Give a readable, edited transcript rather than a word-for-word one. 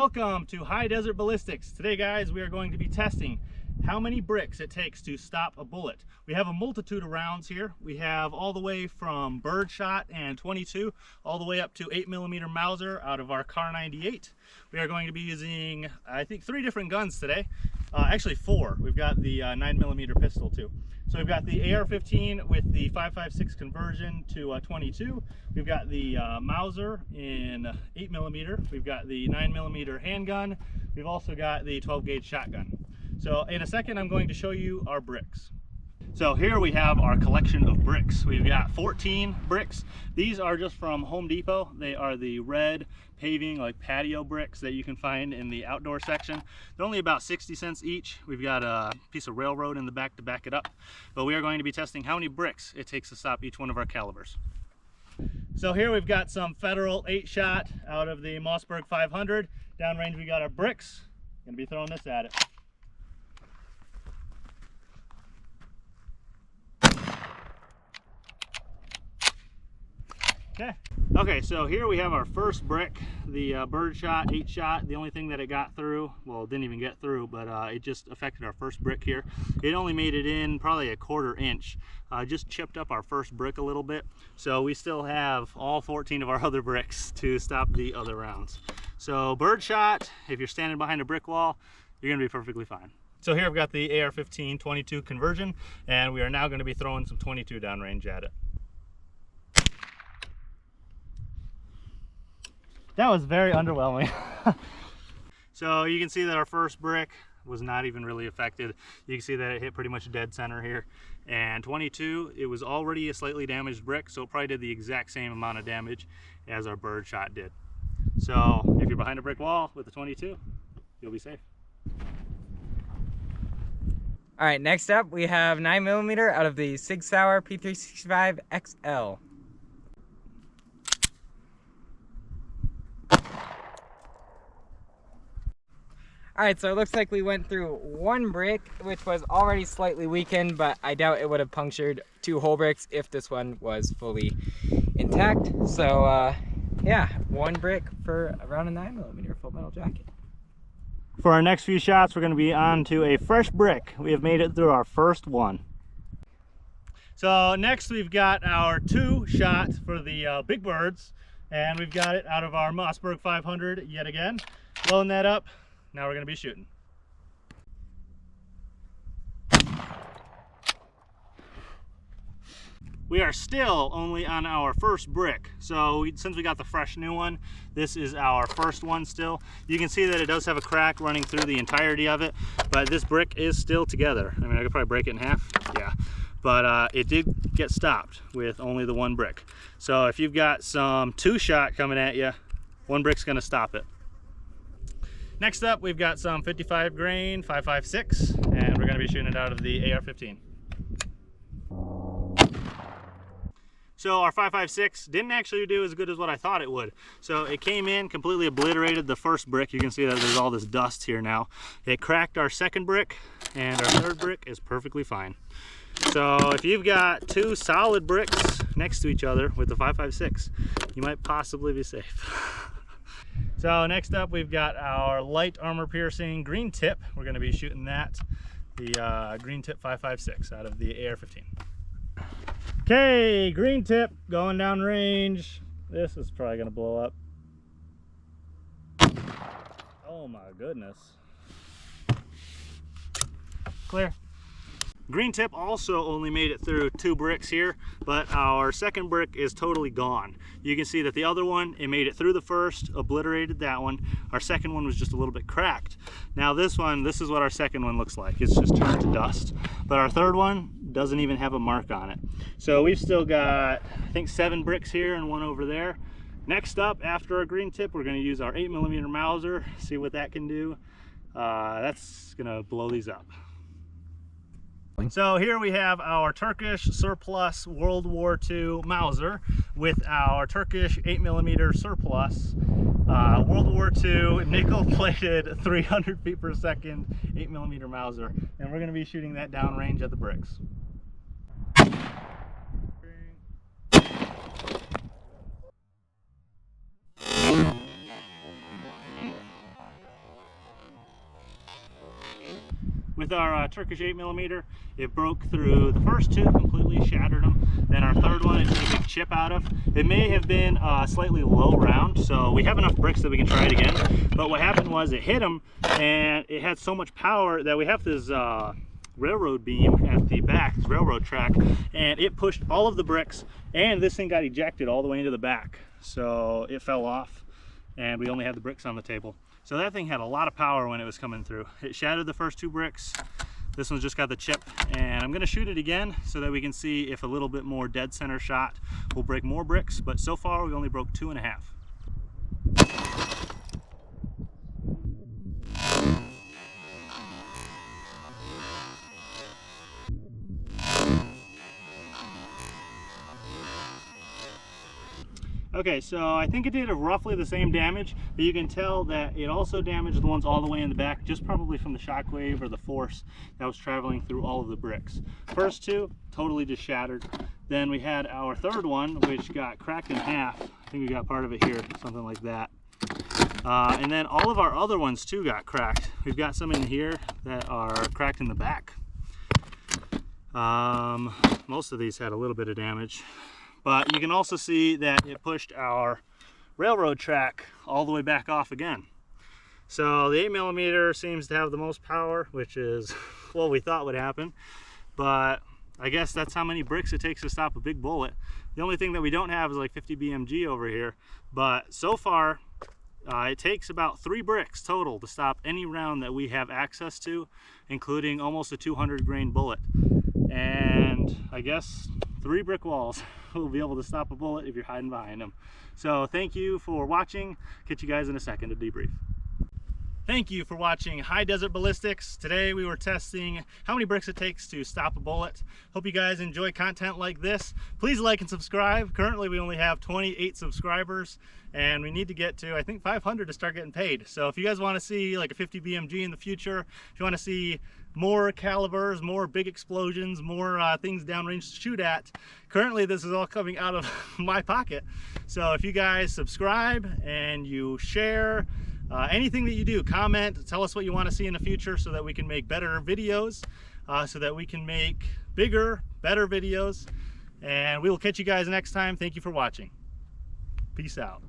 Welcome to High Desert Ballistics. Today, guys, we are going to be testing how many bricks it takes to stop a bullet. We have a multitude of rounds here. We have all the way from birdshot and 22 all the way up to 8mm Mauser out of our Car 98. We are going to be using, I think, 3 different guns today. Actually 4. We've got the 9mm pistol too. So we've got the AR-15 with the 5.56 conversion to 22. We've got the Mauser in 8mm. We've got the 9mm handgun. We've also got the 12-gauge shotgun. So in a second, I'm going to show you our bricks. So here we have our collection of bricks. We've got 14 bricks. These are just from Home Depot. They are the red paving, like patio bricks that you can find in the outdoor section. They're only about 60 cents each. We've got a piece of railroad in the back to back it up. But we are going to be testing how many bricks it takes to stop each one of our calibers. So here we've got some Federal 8-shot out of the Mossberg 500. Downrange we got our bricks. Gonna be throwing this at it. Okay, so here we have our first brick, the birdshot 8-shot. The only thing that it got through, well, it didn't even get through, but it just affected our first brick here. It only made it in probably a 1/4 inch. Just chipped up our first brick a little bit. So we still have all 14 of our other bricks to stop the other rounds. So birdshot, if you're standing behind a brick wall, you're gonna be perfectly fine. So here I've got the AR-15 22 conversion, and we are now gonna be throwing some 22 downrange at it. That was very underwhelming. So you can see that our first brick was not even really affected. You can see that it hit pretty much dead center here. And 22, it was already a slightly damaged brick, so it probably did the exact same amount of damage as our birdshot did. So if you're behind a brick wall with the 22, you'll be safe. All right, next up we have 9mm out of the Sig Sauer P365 XL. Alright, so it looks like we went through 1 brick, which was already slightly weakened, but I doubt it would have punctured 2 whole bricks if this one was fully intact. So, yeah, 1 brick for around a 9mm full metal jacket. For our next few shots, we're going to be on to a fresh brick. We have made it through our first one. So next we've got our 2-shot for the big birds, and we've got it out of our Mossberg 500 yet again. Loading that up. Now we're going to be shooting. We are still only on our first brick. So since we got the fresh new one, this is our first one still. You can see that it does have a crack running through the entirety of it, but this brick is still together. I mean, I could probably break it in half. Yeah. But it did get stopped with only the 1 brick. So if you've got some 2-shot coming at you, 1 brick's going to stop it. Next up, we've got some 55 grain 5.56, and we're going to be shooting it out of the AR-15. So our 5.56 didn't actually do as good as what I thought it would. So it came in, completely obliterated the first brick. You can see that there's all this dust here now. It cracked our second brick, and our third brick is perfectly fine. So if you've got 2 solid bricks next to each other with the 5.56, you might possibly be safe. So next up, we've got our light armor piercing green tip. We're going to be shooting that, the green tip 5.56 out of the AR-15. Okay, green tip going down range. This is probably going to blow up. Oh my goodness. Clear. Green tip also only made it through 2 bricks here, but our second brick is totally gone. You can see that the other one, it made it through the first, obliterated that one. Our second one was just a little bit cracked. Now this one, this is what our second one looks like. It's just turned to dust. But our third one doesn't even have a mark on it. So we've still got, I think, 7 bricks here and 1 over there. Next up, after our green tip, we're going to use our 8mm Mauser, see what that can do. That's going to blow these up. So here we have our Turkish surplus World War II Mauser with our Turkish 8mm surplus World War II nickel-plated 300 feet per second 8mm Mauser, and we're going to be shooting that downrange at the bricks. With our Turkish 8mm, it broke through the first two, completely shattered them. Then our third one, it took a big chip out of. It may have been a slightly low round, so we have enough bricks that we can try it again. But what happened was it hit them, and it had so much power that we have this railroad beam at the back, this railroad track, and it pushed all of the bricks, and this thing got ejected all the way into the back. So it fell off, and we only had the bricks on the table. So that thing had a lot of power when it was coming through. It shattered the first two bricks. This one's just got the chip, and I'm gonna shoot it again so that we can see if a little bit more dead center shot will break more bricks, but so far we only broke 2.5. Okay, so I think it did roughly the same damage, but you can tell that it also damaged the ones all the way in the back, just probably from the shockwave or the force that was traveling through all of the bricks. First two, totally just shattered. Then we had our third one, which got cracked in half. I think we got part of it here, something like that. And then all of our other ones too got cracked. We've got some in here that are cracked in the back. Most of these had a little bit of damage. But you can also see that it pushed our railroad track all the way back off again. So the 8mm seems to have the most power, which is what we thought would happen. But I guess that's how many bricks it takes to stop a big bullet. The only thing that we don't have is like 50 BMG over here. But so far, it takes about 3 bricks total to stop any round that we have access to, including almost a 200 grain bullet. And I guess 3 brick walls will be able to stop a bullet if you're hiding behind them. So thank you for watching. Catch you guys in a second to debrief. Thank you for watching High Desert Ballistics. Today we were testing how many bricks it takes to stop a bullet. Hope you guys enjoy content like this. Please like and subscribe. Currently we only have 28 subscribers, and we need to get to, I think, 500 to start getting paid. So if you guys want to see like a 50 BMG in the future, if you want to see more calibers, more big explosions, more things downrange to shoot at, currently this is all coming out of my pocket. So if you guys subscribe and you share, anything that you do, comment, tell us what you want to see in the future so that we can make better videos, so that we can make bigger, better videos. And we will catch you guys next time. Thank you for watching. Peace out.